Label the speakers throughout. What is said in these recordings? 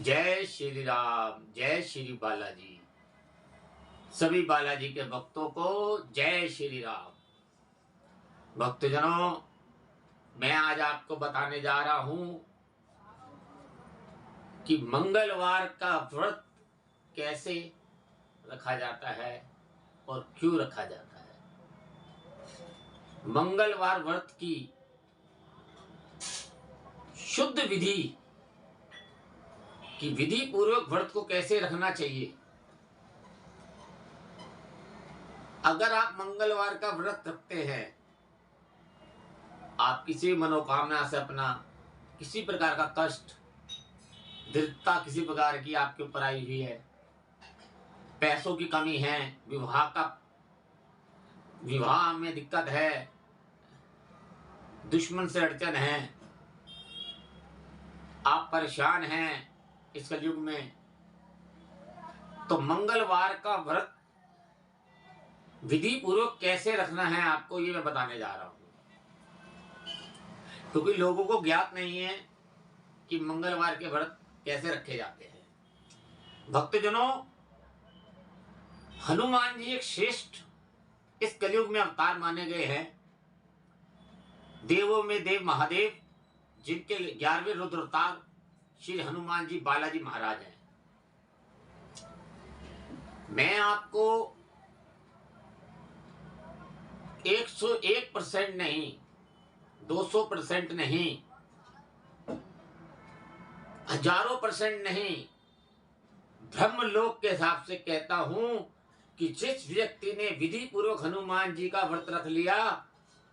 Speaker 1: जय श्री राम, जय श्री बालाजी। सभी बालाजी के भक्तों को जय श्री राम। भक्तजनों, मैं आज आपको बताने जा रहा हूं कि मंगलवार का व्रत कैसे रखा जाता है और क्यों रखा जाता है। मंगलवार व्रत की शुद्ध विधि कि विधि पूर्वक व्रत को कैसे रखना चाहिए। अगर आप मंगलवार का व्रत रखते हैं, आप किसी मनोकामना से अपना किसी प्रकार का कष्ट, दृढ़ता किसी प्रकार की आपके ऊपर आई हुई है, पैसों की कमी है, विवाह में दिक्कत है, दुश्मन से अड़चन है, आप परेशान हैं इस कलयुग में, तो मंगलवार का व्रत विधि पूर्वक कैसे रखना है आपको ये मैं बताने जा रहा हूं। क्योंकि लोगों को ज्ञात नहीं है कि मंगलवार के व्रत कैसे रखे जाते हैं। भक्तजनों, हनुमान जी एक श्रेष्ठ इस कलयुग में अवतार माने गए हैं। देवों में देव महादेव, जिनके 11वें रुद्र अवतार श्री हनुमान जी बालाजी महाराज हैं। मैं आपको 101% नहीं, 200% नहीं, हजारों % नहीं, ब्रह्मलोक के हिसाब से कहता हूं कि जिस व्यक्ति ने विधि पूर्वक हनुमान जी का व्रत रख लिया,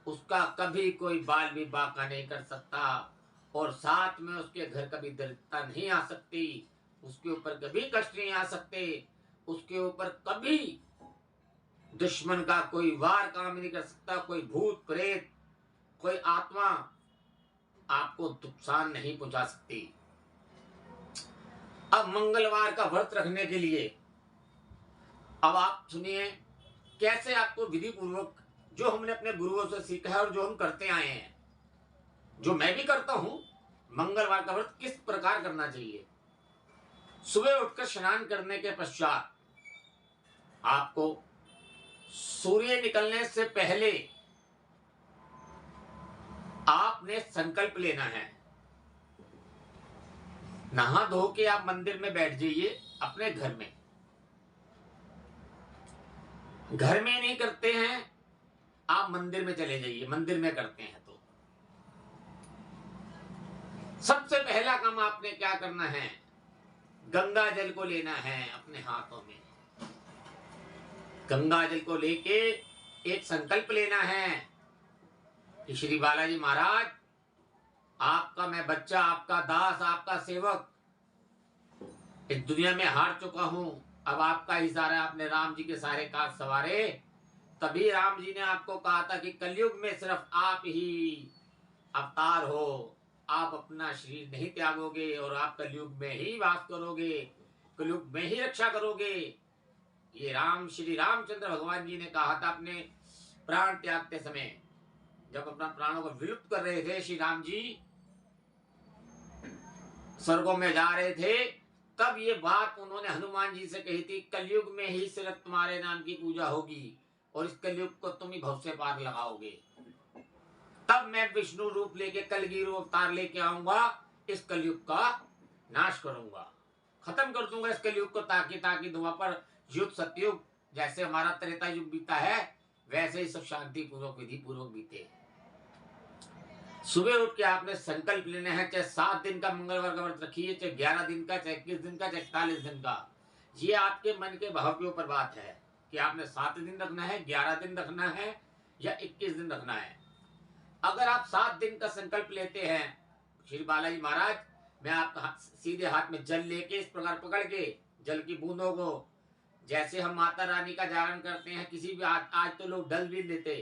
Speaker 1: उसका कभी कोई बाल भी बांका नहीं कर सकता और साथ में उसके घर कभी दरिद्रता नहीं आ सकती, उसके ऊपर कभी कष्ट नहीं आ सकते, उसके ऊपर कभी दुश्मन का कोई वार काम नहीं कर सकता, कोई भूत प्रेत, कोई आत्मा आपको नुकसान नहीं पहुंचा सकती। अब मंगलवार का व्रत रखने के लिए अब आप सुनिए कैसे आपको विधि पूर्वक, जो हमने अपने गुरुओं से सीखा है और जो हम करते आए हैं, जो मैं भी करता हूं, मंगलवार का व्रत किस प्रकार करना चाहिए। सुबह उठकर स्नान करने के पश्चात आपको सूर्य निकलने से पहले आपने संकल्प लेना है। नहा धो के आप मंदिर में बैठ जाइए, अपने घर में। घर में नहीं करते हैं, आप मंदिर में चले जाइए, मंदिर में करते हैं तो सबसे पहला काम आपने क्या करना है, गंगा जल को लेना है अपने हाथों में। गंगा जल को लेके एक संकल्प लेना है कि श्री बालाजी महाराज, आपका मैं बच्चा, आपका दास, आपका सेवक इस दुनिया में हार चुका हूं, अब आपका ही सारा, आपने राम जी के सारे काज सवारे। तभी राम जी ने आपको कहा था कि कलयुग में सिर्फ आप ही अवतार हो, आप अपना शरीर नहीं त्यागोगे और आप कलयुग में ही वास करोगे, कलयुग में ही रक्षा करोगे। ये श्री रामचंद्र भगवान जी ने कहा था अपने प्राण त्यागते समय, जब अपना प्राणों को विलुप्त कर रहे थे, श्री राम जी स्वर्गों में जा रहे थे, तब ये बात उन्होंने हनुमान जी से कही थी, कलयुग में ही सिर्फ तुम्हारे नाम की पूजा होगी और इस कलयुग को तुम ही भव से पार लगाओगे। तब मैं विष्णु रूप लेके, कलगी रूप अवतार लेके आऊंगा, इस कलयुग का नाश करूंगा, खत्म कर दूंगा इस कलयुग को, ताकि द्वापर युग सतयुग जैसे हमारा त्रेता युग बीता है, वैसे ही सब शांति पूर्वक विधि पूर्वक बीते। सुबह उठ के आपने संकल्प लेना है, चाहे 7 दिन का मंगलवार का व्रत रखिए, चाहे 11 दिन का, चाहे 21 दिन का, चाहे 41 दिन का। ये आपके मन के भाव के ऊपर बात है कि आपने 7 दिन रखना है, 11 दिन रखना है या 21 दिन रखना है। अगर आप 7 दिन का संकल्प लेते हैं, श्री बालाजी महाराज, मैं आपका सीधे हाथ में जल लेके इस प्रकार पकड़ के, जल की बूंदों को, जैसे हम माता रानी का जागरण करते हैं, किसी भी आज तो लोग डल भी लेते,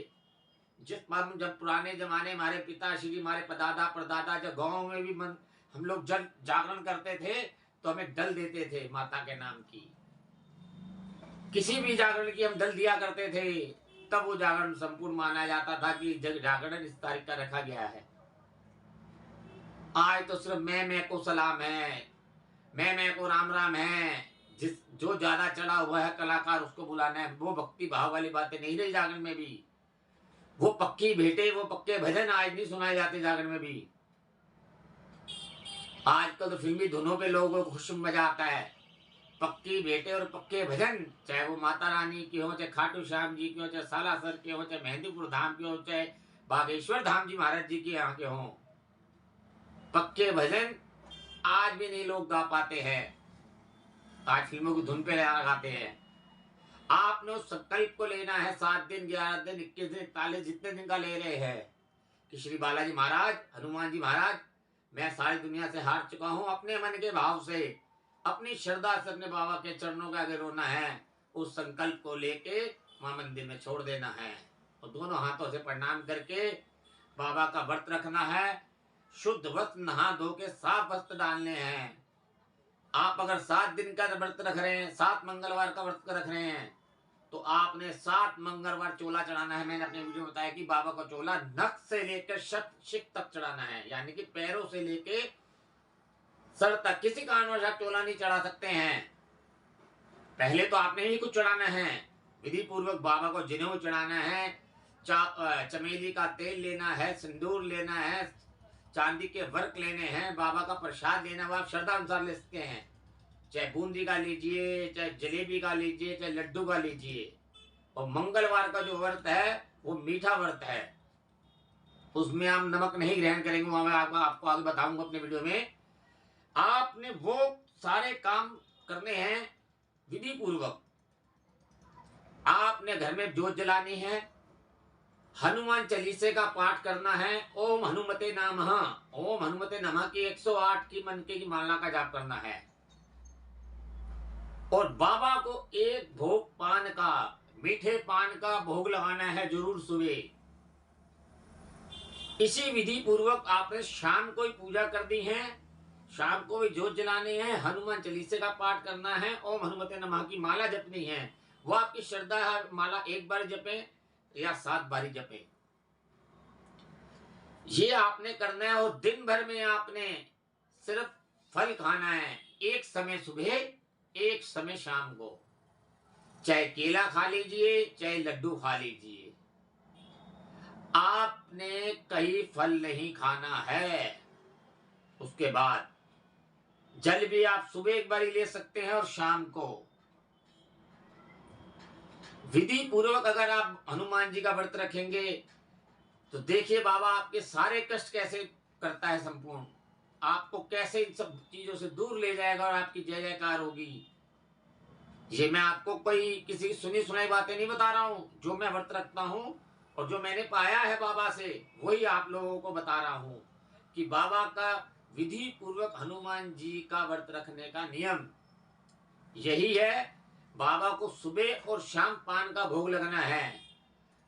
Speaker 1: जब पुराने जमाने हमारे पिताश्री, हमारे पदादा परदादा, जब गाँव में भी हम लोग जल जागरण करते थे तो हमें डल देते थे माता के नाम की। किसी भी जागरण की हम डल दिया करते थे, तब वो जागरण संपूर्ण माना जाता था कि जागरण इस तारीख का रखा गया है। आज तो सिर्फ मैं को सलाम है, मैं को राम राम है, जिस जो ज्यादा चढ़ा हुआ है कलाकार उसको बुलाना है। वो भक्ति भाव वाली बातें नहीं रही जागरण में भी। वो पक्की भेंटे, वो पक्के भजन आज नहीं सुनाए जाते जागरण में भी। आजकल तो फिल्मी धुनों पे लोगों को खुश मजा आता है। पक्की भेंटे और पक्के भजन, चाहे वो माता रानी की हो, चाहे खाटू श्याम जी की हो, चाहे सालासर के हो, चाहे मेहंदीपुर धाम के हो, चाहे बागेश्वर धाम जी महाराज जी के यहाँ के हों, पक्के भजन आज भी नहीं लोग गा पाते हैं। आज फिल्मों की धुन पे लगाते हैं। आपने उस संकल्प को लेना है 7 दिन, 11 दिन, 21 दिन, 41, जितने दिन का ले रहे हैं कि श्री बालाजी महाराज, हनुमान जी महाराज, मैं सारी दुनिया से हार चुका हूं। अपने मन के भाव से, अपनी श्रद्धा से अपने बाबा के चरणों का आगे रोना है। उस संकल्प को लेके मां मंदिर में छोड़ देना है और दोनों हाथों से प्रणाम करके बाबा का व्रत रखना है। शुद्ध वस्त्र नहा धो के साफ वस्त्र डालने हैं। आप अगर 7 दिन का व्रत रख रहे हैं, 7 मंगलवार का व्रत रख रहे हैं, तो आपने 7 मंगलवार चोला चढ़ाना है। मैंने अपने वीडियो में बताया कि बाबा को चोला नख से लेकर शिक तक चढ़ाना है, यानी कि पैरों से लेके सर तक। किसी कारणवश आप चोला नहीं चढ़ा सकते हैं। पहले तो आपने ही कुछ चढ़ाना है, विधि पूर्वक बाबा को जनेऊ चढ़ाना है, चमेली का तेल लेना है, सिंदूर लेना है, चांदी के वर्क लेने हैं, बाबा का प्रसाद लेना है। वो आप श्रद्धा अनुसार ले सकते हैं, चाहे बूंदी का लीजिए, चाहे जलेबी का लीजिए, चाहे लड्डू का लीजिए। और मंगलवार का जो व्रत है वो मीठा व्रत है, उसमें आप नमक नहीं ग्रहण करेंगे। वहां मैं आपको आगे बताऊंगा अपने वीडियो में। आपने वो सारे काम करने हैं विधि पूर्वक। आपने घर में जोत जलानी है, हनुमान चालीसे का पाठ करना है, ओम हनुमते नमः, ओम हनुमते नमः की 108 की मनके की माला का जाप करना है। और बाबा को एक भोग पान का, मीठे पान का भोग लगाना है जरूर सुबह। इसी विधि पूर्वक आपने शाम को ही पूजा कर दी है, शाम को भी जोत जलानी है, हनुमान चालीसे का पाठ करना है, ओम हनुमते नमः की माला जपनी है। वो आपकी श्रद्धा है, माला 1 बार जपे या 7 बारी जपे, ये आपने करना है। और दिन भर में आपने सिर्फ फल खाना है, एक समय सुबह, एक समय शाम को। चाहे केला खा लीजिए, चाहे लड्डू खा लीजिए, आपने कहीं फल नहीं खाना है। उसके बाद जल भी आप सुबह 1 बार ही ले सकते हैं और शाम को। विधि पूर्वक अगर आप हनुमान जी का व्रत रखेंगे तो देखिए बाबा आपके सारे कष्ट कैसे करता है संपूर्ण, आपको कैसे इन सब चीजों से दूर ले जाएगा और आपकी जय जयकार होगी। ये मैं आपको कोई किसी सुनी सुनाई बातें नहीं बता रहा हूँ, जो मैं व्रत रखता हूँ और जो मैंने पाया है बाबा से वही आप लोगों को बता रहा हूँ कि बाबा का विधि पूर्वक हनुमान जी का व्रत रखने का नियम यही है। बाबा को सुबह और शाम पान का भोग लगना है।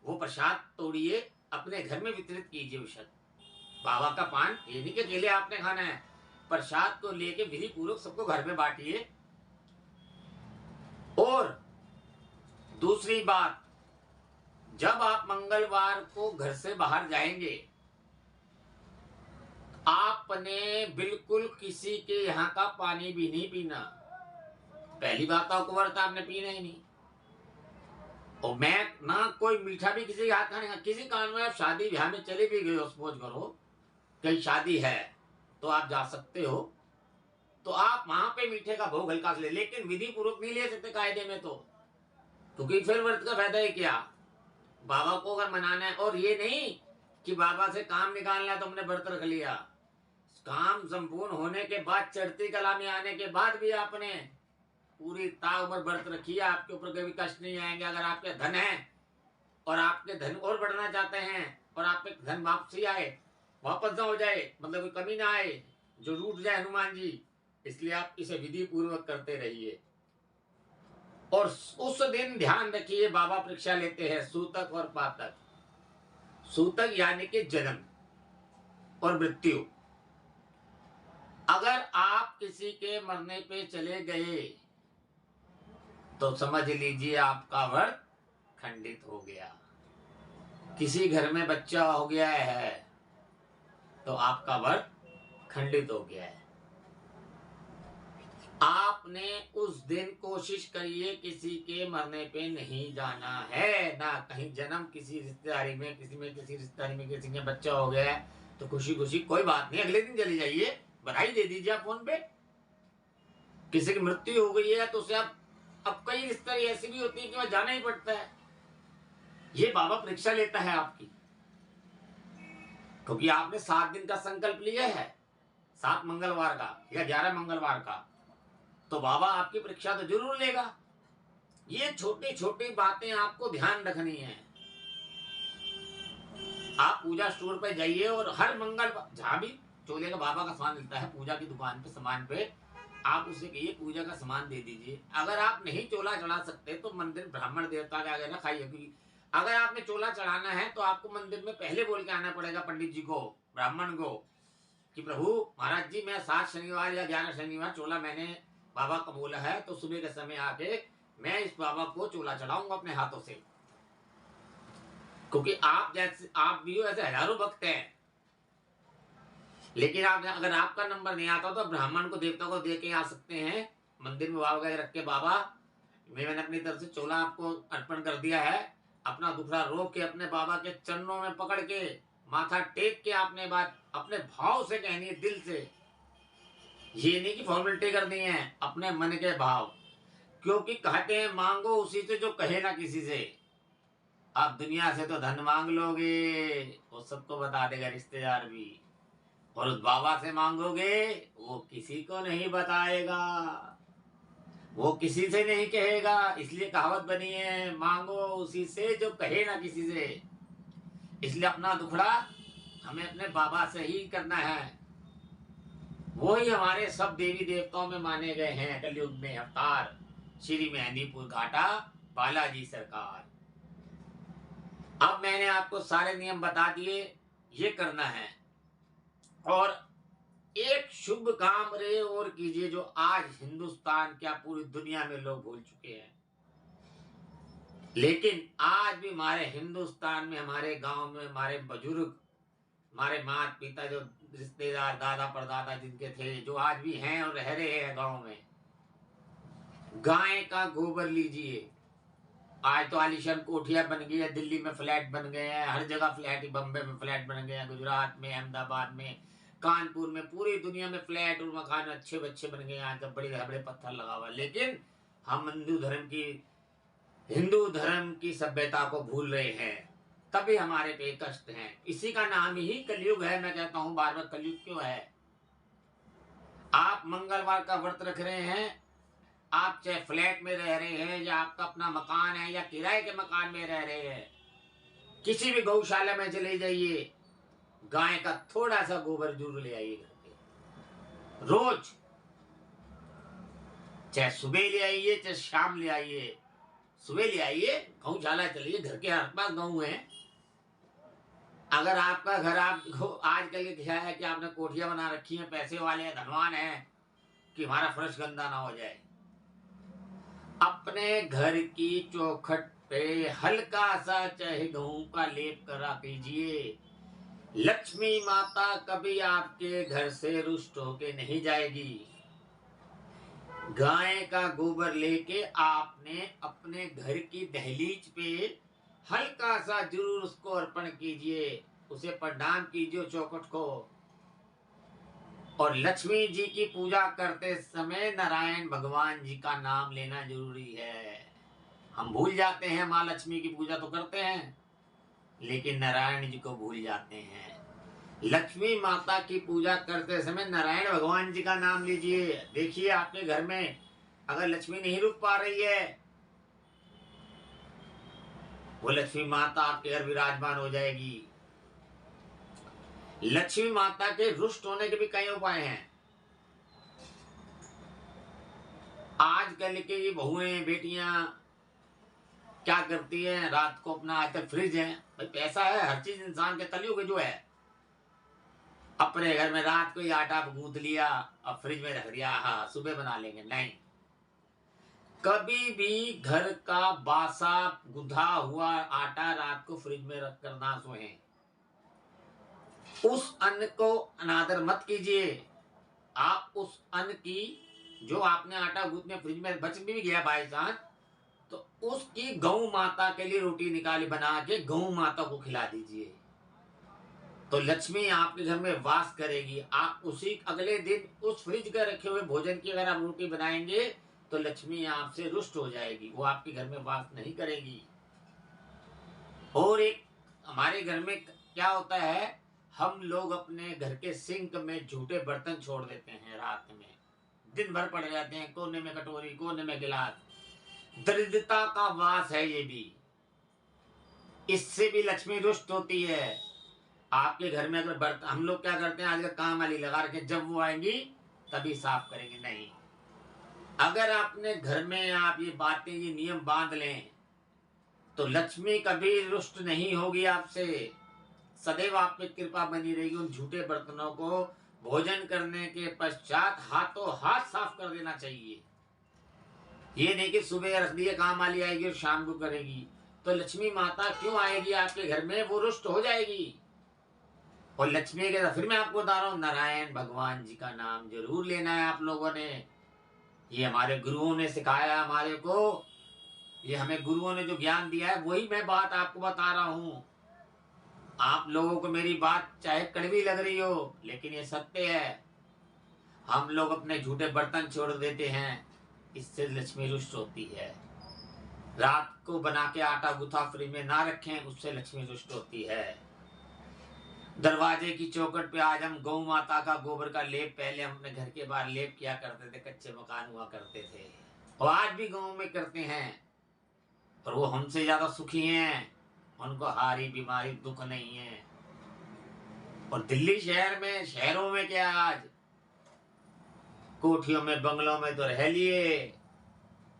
Speaker 1: वो प्रसाद तोड़िए, अपने घर में वितरित कीजिए। विशद बाबा का पान ये नहीं कि अकेले आपने खाना है, प्रसाद को लेके विधि पूर्वक सबको घर में बांटिए। और दूसरी बात, जब आप मंगलवार को घर से बाहर जाएंगे, आपने बिल्कुल किसी के यहाँ का पानी भी नहीं पीना। पहली बात आपको व्रत आपने पीना ही नहीं। और मैं ना कोई मीठा भी किसी के हाथ का नहीं। किसी कारण में आप शादी ब्याह में चले भी गए हो, सपोज करो कहीं शादी है तो आप जा सकते हो, तो आप वहां पे मीठे का भोग हल्का से ले, लेकिन विधि पूर्वक नहीं ले सकते कायदे में, तो क्योंकि फिर व्रत का फायदा है क्या। बाबा को अगर मनाना है, और ये नहीं कि बाबा से काम निकालना है तो हमने व्रत रख लिया। काम संपूर्ण होने के बाद, चढ़ती कला में आने के बाद भी आपने पूरी ताकत व्रत रखी है। आपके ऊपर कभी कष्ट नहीं आएंगे। अगर आपके धन है और आपके धन और बढ़ना चाहते हैं और आपके धन वापसी आए, वापस ना हो जाए, मतलब कोई कमी ना आए, जो रूठ जाए हनुमान जी, इसलिए आप इसे विधि पूर्वक करते रहिए। और उस दिन ध्यान रखिए बाबा परीक्षा लेते हैं सूतक और पातक। सूतक यानी कि जन्म और मृत्यु। अगर आप किसी के मरने पे चले गए तो समझ लीजिए आपका व्रत खंडित हो गया। किसी घर में बच्चा हो गया है तो आपका व्रत खंडित हो गया है। आपने उस दिन कोशिश करिए किसी के मरने पे नहीं जाना है, ना कहीं जन्म किसी रिश्तेदारी में, किसी रिश्तेदारी में किसी के बच्चा हो गया है तो खुशी खुशी कोई बात नहीं, अगले दिन चले जाइए, बधाई दे दीजिए आप फोन पे। किसी की मृत्यु हो गई है तो उसे आप, अब कई रिश्तेदारी ऐसी भी होती है कि वह जाना ही पड़ता है। ये बाबा परीक्षा लेता है आपकी, क्योंकि आपने 7 दिन का संकल्प लिया है, 7 मंगलवार का या 11 मंगलवार का, तो बाबा आपकी परीक्षा तो जरूर लेगा। ये छोटी छोटी बातें आपको ध्यान रखनी है। आप पूजा स्टोर पे जाइए और हर मंगल, जहां भी चोले का बाबा का सामान मिलता है पूजा की दुकान पे, सामान पे आप उससे कहिए पूजा का सामान दे दीजिए। अगर आप नहीं चोला चढ़ा सकते तो मंदिर ब्राह्मण देवता के आगे रखाइए, क्योंकि अगर आपने चोला चढ़ाना है तो आपको मंदिर में पहले बोल के आना पड़ेगा पंडित जी को, ब्राह्मण को, कि प्रभु महाराज जी मैं 7 शनिवार या 11 शनिवार चोला मैंने बाबा का बोला है, तो सुबह के समय आके मैं इस बाबा को चोला चढ़ाऊंगा अपने हाथों से। क्योंकि आप जैसे, आप भी हो ऐसे हजारों भक्त हैं, लेकिन आप अगर आपका नंबर नहीं आता तो ब्राह्मण को देवता को दे के आ सकते हैं मंदिर में, बाबा रख के, बाबा मैंने अपनी तरफ से चोला आपको अर्पण कर दिया है, अपना दुखड़ा रोक के अपने बाबा के चरणों में पकड़ के माथा टेक के आपने बात अपने भाव से कहनी है, दिल से। ये नहीं कि फॉर्मेलिटी करनी है, अपने मन के भाव। क्योंकि कहते हैं मांगो उसी से जो कहे ना किसी से। आप दुनिया से तो धन मांग लोगे, वो सबको बता देगा रिश्तेदार भी, और उस बाबा से मांगोगे वो किसी को नहीं बताएगा, वो किसी से नहीं कहेगा। इसलिए कहावत बनी है, मांगो उसी से जो कहे ना किसी से। इसलिए अपना दुखड़ा हमें अपने बाबा से ही करना है। वो ही हमारे सब देवी देवताओं में माने गए हैं कलयुग में अवतार, श्री मेहंदीपुर घाटा बालाजी सरकार। अब मैंने आपको सारे नियम बता दिए, ये करना है। और एक शुभ काम रे और कीजिए जो आज हिंदुस्तान क्या पूरी दुनिया में लोग भूल चुके हैं, लेकिन आज भी हमारे हिंदुस्तान में, हमारे गांव में, हमारे बुजुर्ग, हमारे माता पिता, जो रिश्तेदार, दादा परदादा जिनके थे, जो आज भी हैं और रह रहे हैं गांव में, गाय का गोबर लीजिए। आज तो आलीशान कोठिया बन गई है, दिल्ली में फ्लैट बन गए हैं, हर जगह फ्लैट ही, बम्बई में फ्लैट बन गए हैं, गुजरात में, अहमदाबाद में, कानपुर में, पूरी दुनिया में फ्लैट और मकान अच्छे बच्चे बन गए हैं। आज बड़े बड़े पत्थर लगा हुआ, लेकिन हम हिंदू धर्म की सभ्यता को भूल रहे हैं, तभी हमारे पे कष्ट हैं। इसी का नाम ही कलयुग है। मैं कहता हूं बार बार, कलयुग क्यों है? आप मंगलवार का व्रत रख रहे हैं, आप चाहे फ्लैट में रह रहे हैं या आपका अपना मकान है या किराए के मकान में रह रहे हैं, किसी भी गौशाला में चले जाइए, गाय का थोड़ा सा गोबर जरूर ले आइए घर पे रोज, चाहे सुबह ले आइए चाहे शाम ले आइए। सुबह ले आइए, गौशाला चलिए, घर के आसपास गाँव है। अगर आपका घर, आपको आजकल क्या है कि आपने कोठियां बना रखी हैं, पैसे वाले हैं, धनवान हैं, कि हमारा फर्श गंदा ना हो जाए, अपने घर की चौखट पे हल्का सा चाहे गेहूं का लेप करा कीजिए। लक्ष्मी माता कभी आपके घर से रुष्ट होके नहीं जाएगी। गाय का गोबर लेके आपने अपने घर की दहलीज पे हल्का सा जरूर उसको अर्पण कीजिए, उसे प्रणाम कीजिए चौखट को। और लक्ष्मी जी की पूजा करते समय नारायण भगवान जी का नाम लेना जरूरी है। हम भूल जाते हैं, माँ लक्ष्मी की पूजा तो करते हैं लेकिन नारायण जी को भूल जाते हैं। लक्ष्मी माता की पूजा करते समय नारायण भगवान जी का नाम लीजिए। देखिए आपके घर में अगर लक्ष्मी नहीं रुक पा रही है, वो लक्ष्मी माता आपके घर विराजमान हो जाएगी। लक्ष्मी माता के रुष्ट होने के भी कई उपाय हैं। आजकल के ये बहुएं बेटियां क्या करती हैं, रात को अपना, आजकल फ्रिज है भाई, पैसा है हर चीज इंसान के, कलयुग जो है, अपने घर में रात को ही आटा गूंथ लिया और फ्रिज में रख दिया, हाँ सुबह बना लेंगे। नहीं, कभी भी घर का बासा गुंधा हुआ आटा रात को फ्रिज में रख कर ना सोएं। उस अन्न को अनादर मत कीजिए। आप उस अन्न की जो आपने आटा गूंथने फ्रिज में बच भी गया बाई चांस, तो उसकी गौ माता के लिए रोटी निकाली बना के गौ माता को खिला दीजिए, तो लक्ष्मी आपके घर में वास करेगी। आप उसी अगले दिन उस फ्रिज के रखे हुए भोजन की अगर आप रोटी बनाएंगे तो लक्ष्मी आपसे रुष्ट हो जाएगी, वो आपके घर में वास नहीं करेगी। और एक हमारे घर में क्या होता है, हम लोग अपने घर के सिंक में झूठे बर्तन छोड़ देते हैं, रात में दिन भर पड़ जाते हैं, कोने में कटोरी, कोने में गिलास। दरिद्रता का वास है ये भी, इससे भी लक्ष्मी रुष्ट होती है। आपके घर में अगर बर्तन, हम लोग क्या करते हैं आजकल काम वाली लगा रखे, जब वो आएंगी तभी साफ करेंगे, नहीं। अगर आपने घर में आप ये बातें, ये नियम बांध लें तो लक्ष्मी कभी रुष्ट नहीं होगी आपसे, सदैव आप पे कृपा बनी रहेगी। उन झूठे बर्तनों को भोजन करने के पश्चात हाथों हाथ साफ कर देना चाहिए। ये नहीं कि सुबह रख दिए, काम वाली आएगी और शाम को करेगी, तो लक्ष्मी माता क्यों आएगी आपके घर में, वो रुष्ट हो जाएगी। और लक्ष्मी के फिर मैं आपको बता रहा हूँ, नारायण भगवान जी का नाम जरूर लेना है आप लोगों ने। ये हमारे गुरुओं ने सिखाया हमारे को, ये हमें गुरुओं ने जो ज्ञान दिया है वही मैं बात आपको बता रहा हूँ। आप लोगों को मेरी बात चाहे कड़वी लग रही हो, लेकिन ये सत्य है। हम लोग अपने झूठे बर्तन छोड़ देते हैं, इससे लक्ष्मी रुष्ट होती है। रात को बना के आटा गूथा फ्रिज में ना रखें, उससे लक्ष्मी रुष्ट होती है। दरवाजे की चौखट पे आज हम गौ माता का गोबर का लेप, पहले हम अपने घर के बाहर लेप किया करते थे, कच्चे मकान हुआ करते थे, और आज भी गाँव में करते हैं, और वो हमसे ज्यादा सुखी हैं, उनको हारी बीमारी दुख नहीं है। और दिल्ली शहर में, शहरों में क्या, आज कोठियों में बंगलों में तो रह लिए,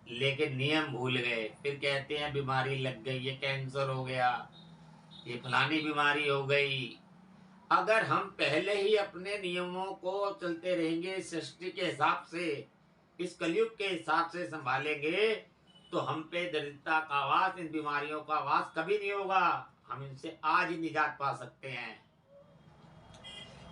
Speaker 1: लेकिन नियम भूल गए। फिर कहते हैं बीमारी लग गई, ये कैंसर हो गया, ये फलानी बीमारी हो गई। अगर हम पहले ही अपने नियमों को चलते रहेंगे, सृष्टि के हिसाब से, इस कलयुग के हिसाब से संभालेंगे, तो हम पे दरिद्रता का वास, इन बीमारियों का वास कभी नहीं होगा। हम इनसे आज ही निजात पा सकते हैं।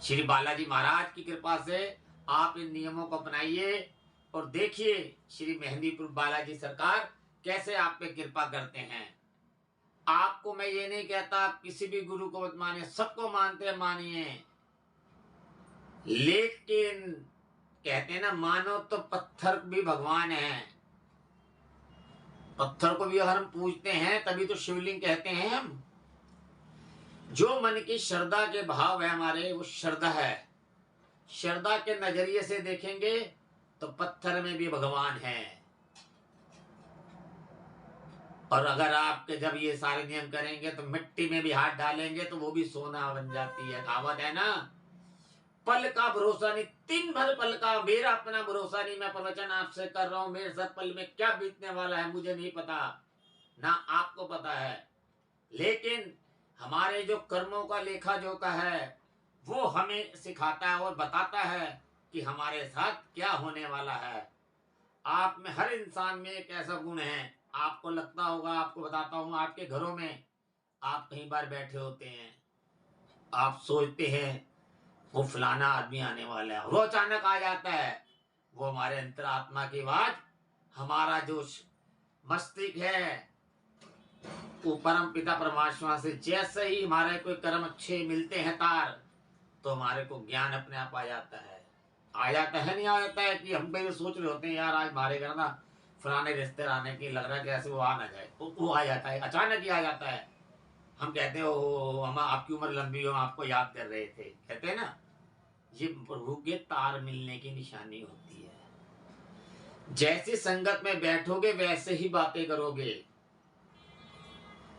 Speaker 1: श्री बालाजी महाराज की कृपा से आप इन नियमों को अपनाइए और देखिए श्री मेहंदीपुर बालाजी सरकार कैसे आप पे कृपा करते हैं। आपको मैं ये नहीं कहता आप किसी भी गुरु को मत मानिए, सबको मानते हैं मानिए, लेकिन कहते हैं ना, मानो तो पत्थर भी भगवान है। पत्थर को भी अगर हम पूजते हैं तभी तो शिवलिंग कहते हैं हम। जो मन की श्रद्धा के भाव है हमारे, वो श्रद्धा है। श्रद्धा के नजरिए से देखेंगे तो पत्थर में भी भगवान है। और अगर आपके जब ये सारे नियम करेंगे तो मिट्टी में भी हाथ डालेंगे तो वो भी सोना बन जाती है। कहावत है ना, पल का भरोसा नहीं, दिन भर पल का, मेरा अपना भरोसा नहीं। मैं प्रवचन आपसे कर रहा हूं, मेरे साथ पल में क्या बीतने वाला है मुझे नहीं पता, ना आपको पता है। लेकिन हमारे जो कर्मों का लेखा जोखा है वो हमें सिखाता है और बताता है कि हमारे साथ क्या होने वाला है। आप में, हर इंसान में एक ऐसा गुण है, आपको लगता होगा, आपको बताता हूँ, आपके घरों में आप कहीं बार बैठे होते हैं, आप सोचते हैं वो फलाना आदमी आने वाला है, वो अचानक आ जाता है। वो हमारे अंतरात्मा की आवाज, हमारा जो मस्तिष्क है वो परम पिता परमात्मा से जैसे ही हमारे कोई कर्म अच्छे मिलते हैं तार, तो हमारे को ज्ञान अपने आप आ जाता है। आ जाता है, नहीं आ जाता है कि हम पहले सोच रहे होते हैं यार आज हमारे घर ना फलाने रिश्तेदार आने की, लग रहा है कि ऐसे वो आ ना जाए, तो वो आ जाता है, अचानक ही आ जाता है। हम कहते हैं ओ हम, आपकी उम्र लंबी हो, हम आपको याद कर रहे थे, कहते हैं ना, ये प्रभु के तार मिलने की निशानी होती है। जैसी संगत में बैठोगे वैसे ही बातें करोगे।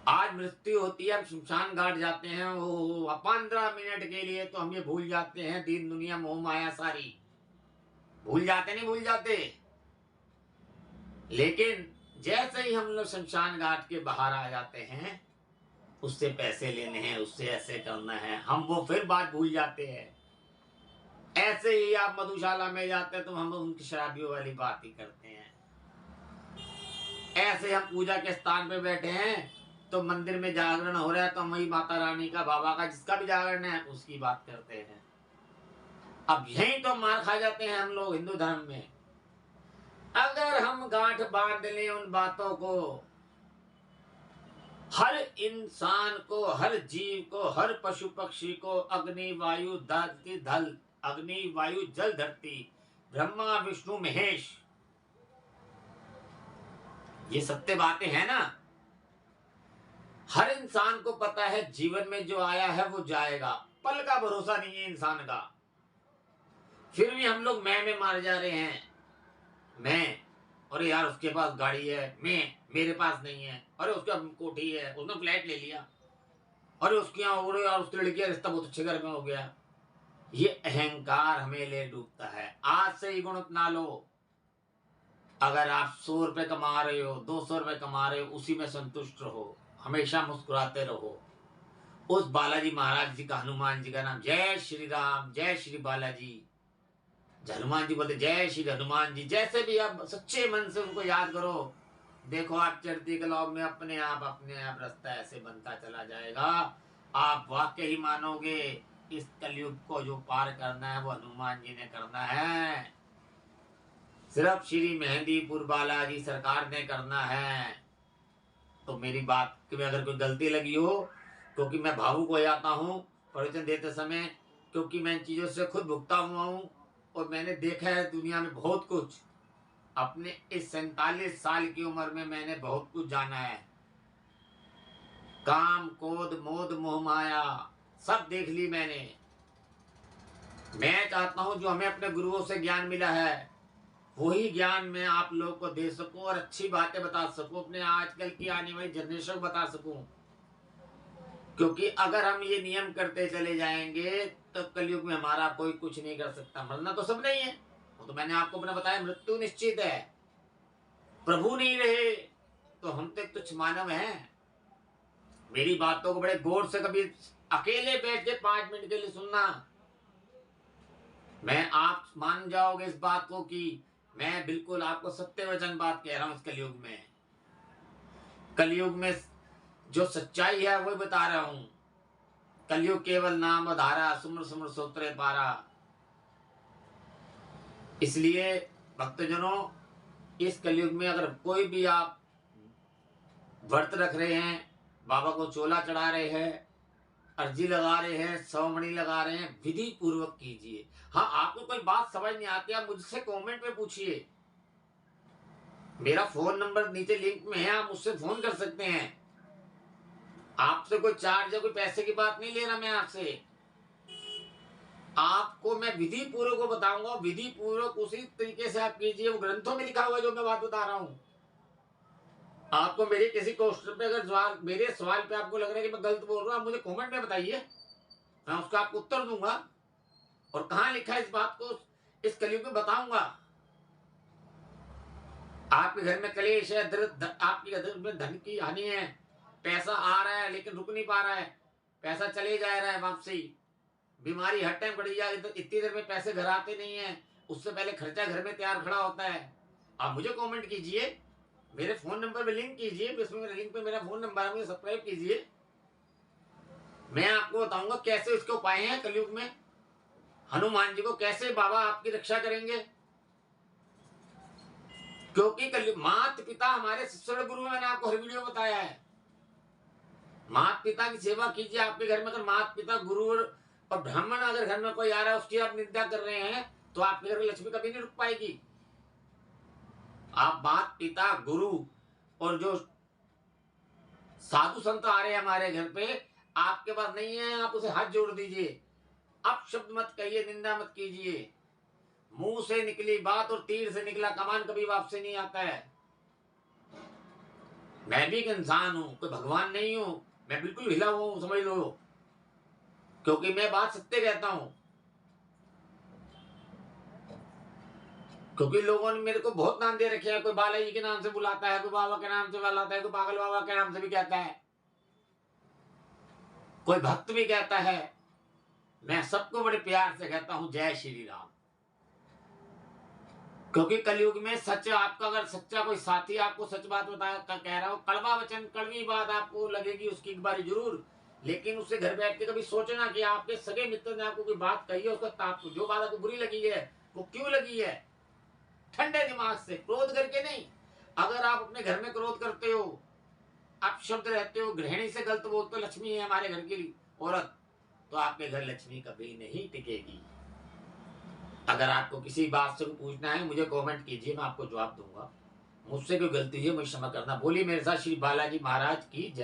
Speaker 1: आज मृत्यु होती है, हम शमशान घाट जाते हैं, वो 15 मिनट के लिए तो हम ये भूल जाते हैं, दीन दुनिया मोह माया सारी भूल जाते, नहीं भूल जाते। लेकिन जैसे ही हम लोग शमशान घाट के बाहर आ जाते हैं, उससे पैसे लेने हैं, उससे ऐसे करना है, हम वो फिर बात भूल जाते हैं। ऐसे ही आप मधुशाला में जाते हैं तो हम उनकी शराबियों वाली बात ही करते हैं। ऐसे हम पूजा के स्थान पे बैठे हैं तो मंदिर में जागरण हो रहा है तो हम वही माता रानी का, बाबा का, जिसका भी जागरण है उसकी बात करते हैं। अब यही तो मार खा जाते हैं हम लोग हिंदू धर्म में। हम गांठ बांध लें उन बातों को। हर इंसान को, हर जीव को, हर पशु पक्षी को अग्नि वायु धरती धल, अग्नि वायु जल धरती, ब्रह्मा विष्णु महेश, ये सत्य बातें हैं ना। हर इंसान को पता है जीवन में जो आया है वो जाएगा, पल का भरोसा नहीं है इंसान का। फिर भी हम लोग मैं में मार जा रहे हैं। मैं, अरे यार उसके पास गाड़ी है, मैं, मेरे पास नहीं है, अरे उसका कोठी है, उसने फ्लैट ले लिया, अरे उसके यहाँ हो रहे और उसकी लड़की का रिश्ता बहुत अच्छे घर में हो गया। ये अहंकार हमें ले डूबता है। आज से ही गुण अपना लो। अगर आप 100 रुपए कमा रहे हो, 200 रुपए कमा रहे हो, उसी में संतुष्ट रहो, हमेशा मुस्कुराते रहो। उस बालाजी महाराज जी का, हनुमान जी का नाम, जय श्री राम, जय श्री बालाजी। हनुमान जी बोलते जय श्री हनुमान जी। जैसे भी आप सच्चे मन से उनको याद करो, देखो आप चढ़ती कलौं में अपने आप रास्ता ऐसे बनता चला जाएगा। आप वाकई ही मानोगे इस कलयुग को जो पार करना है वो हनुमान जी ने करना है, सिर्फ श्री मेहंदीपुर बालाजी सरकार ने करना है। तो मेरी बात में अगर कोई गलती लगी हो, क्योंकि मैं भावुक हो जाता हूँ प्रवचन देते समय, क्योंकि मैं इन चीजों से खुद भुगता हुआ हूँ और मैंने देखा है दुनिया में बहुत कुछ। अपने इस 47 साल की उम्र में मैंने बहुत कुछ जाना है। काम क्रोध मोद मोह माया सब देख ली मैंने। मैं चाहता हूं जो हमें अपने गुरुओं से ज्ञान मिला है वही ज्ञान मैं आप लोगों को दे सकूं और अच्छी बातें बता सकूं, अपने आजकल की आने वाली जनरेशन को बता सकूं। क्योंकि अगर हम ये नियम करते चले जाएंगे तो कलयुग में हमारा कोई कुछ नहीं कर सकता। मरना तो सब नहीं है, वो तो मैंने आपको अपना बताया, मृत्यु निश्चित है। प्रभु नहीं रहे तो हम तो तुच्छ मानव हैं। मेरी बातों को बड़े गौर से कभी अकेले बैठ के 5 मिनट के लिए सुनना, मैं आप मान जाओगे इस बात को कि मैं बिल्कुल आपको सत्य वचन बात कह रहा हूं। इस कलयुग में जो सच्चाई है वही बता रहा हूं। कलयुग केवल नाम धारा, सुमर सुमर सोत्रे पारा। इसलिए भक्तजनों, इस कलयुग में अगर कोई भी आप व्रत रख रहे हैं, बाबा को चोला चढ़ा रहे हैं, अर्जी लगा रहे हैं, सवमणि लगा रहे हैं, विधि पूर्वक कीजिए। हाँ, आपको कोई बात समझ नहीं आती, आप मुझसे कमेंट में पूछिए। मेरा फोन नंबर नीचे लिंक में है, आप मुझसे फोन कर सकते हैं। आपसे कोई चार्ज या कोई पैसे की बात नहीं ले रहा मैं आपसे। आपको मैं विधि पूर्वक बताऊंगा, विधि पूर्वक उसी तरीके से आप कीजिए। वो ग्रंथों में लिखा हुआ जो मैं बात बता रहा हूं। आपको मेरे किसी क्वेश्चन पे अगर मेरे सवाल पे आपको लग रहा है कि मैं गलत बोल रहा हूं, आप मुझे कमेंट में बताइए, मैं उसका आपको उत्तर दूंगा और कहां लिखा है इस बात को इस कलयुग में बताऊंगा। आपके घर में कलेश है, आपके घर में धन की हानि है, पैसा आ रहा है लेकिन रुक नहीं पा रहा है, पैसा चले जा रहा है वापसी, बीमारी हर टाइम बढ़ जाए, इतनी देर में पैसे घर आते नहीं है, उससे पहले खर्चा घर में तैयार खड़ा होता है। आप मुझे कमेंट कीजिए, मेरे फोन नंबर पे लिंक कीजिए, इसमें मेरे लिंक पे मेरा फोन नंबर है, मुझे सब्सक्राइब कीजिए। मैं आपको बताऊंगा कैसे इसके उपाय हैं कलयुग में। हनुमान जी को कैसे बाबा आपकी रक्षा करेंगे, क्योंकि कलयुग माता पिता हमारे सबसे बड़े गुरु हैं। मैंने आपको हर वीडियो में बताया है, माता पिता की सेवा कीजिए। आपके घर में अगर माता पिता गुरु और ब्राह्मण अगर घर में कोई आ रहा है उसकी आप निंदा कर रहे हैं तो आपके घर में लक्ष्मी कभी नहीं रुक पाएगी। आप माता पिता गुरु और जो साधु संत आ रहे हैं हमारे घर पे, आपके पास नहीं है, आप उसे हाथ जोड़ दीजिए। अब शब्द मत कहिए, निंदा मत कीजिए। मुंह से निकली बात और तीर से निकला कमान कभी वापसी नहीं आता है। मैं भी एक इंसान हूं, कोई भगवान नहीं हूं, मैं बिल्कुल हिला हुआ हूं, समझ लो, क्योंकि मैं बात सत्य कहता हूं। क्योंकि लोगों ने मेरे को बहुत नाम दे रखे हैं, कोई बालाजी के नाम से बुलाता है, कोई बाबा के नाम से बुलाता है, कोई पागल बाबा के नाम से भी कहता है, कोई भक्त भी कहता है। मैं सबको बड़े प्यार से कहता हूं जय श्री राम। क्योंकि कलयुग में सच, आपका अगर सच्चा कोई साथी आपको सच बात कह रहा हो, कड़वा वचन कड़वी बात आपको लगेगी उसकी एक बार जरूर, लेकिन उससे घर बैठ के कभी सोचना कि आपके सगे मित्र ने आपको कोई बात कही है, उसका ताप जो बात आपको बुरी लगी है वो क्यों लगी है, ठंडे दिमाग से, क्रोध करके नहीं, अगर आप अपने घर में क्रोध करते हो, आप शब्द रहते हो, गृहिणी से गलत बोलते हो, लक्ष्मी है हमारे घर की औरत, तो आपके घर लक्ष्मी कभी नहीं टिकेगी। अगर आपको किसी बात से पूछना है मुझे कमेंट कीजिए, मैं आपको जवाब दूंगा। मुझसे कोई गलती है मुझे क्षमा करना। बोलिए मेरे साथ श्री बालाजी महाराज की जय।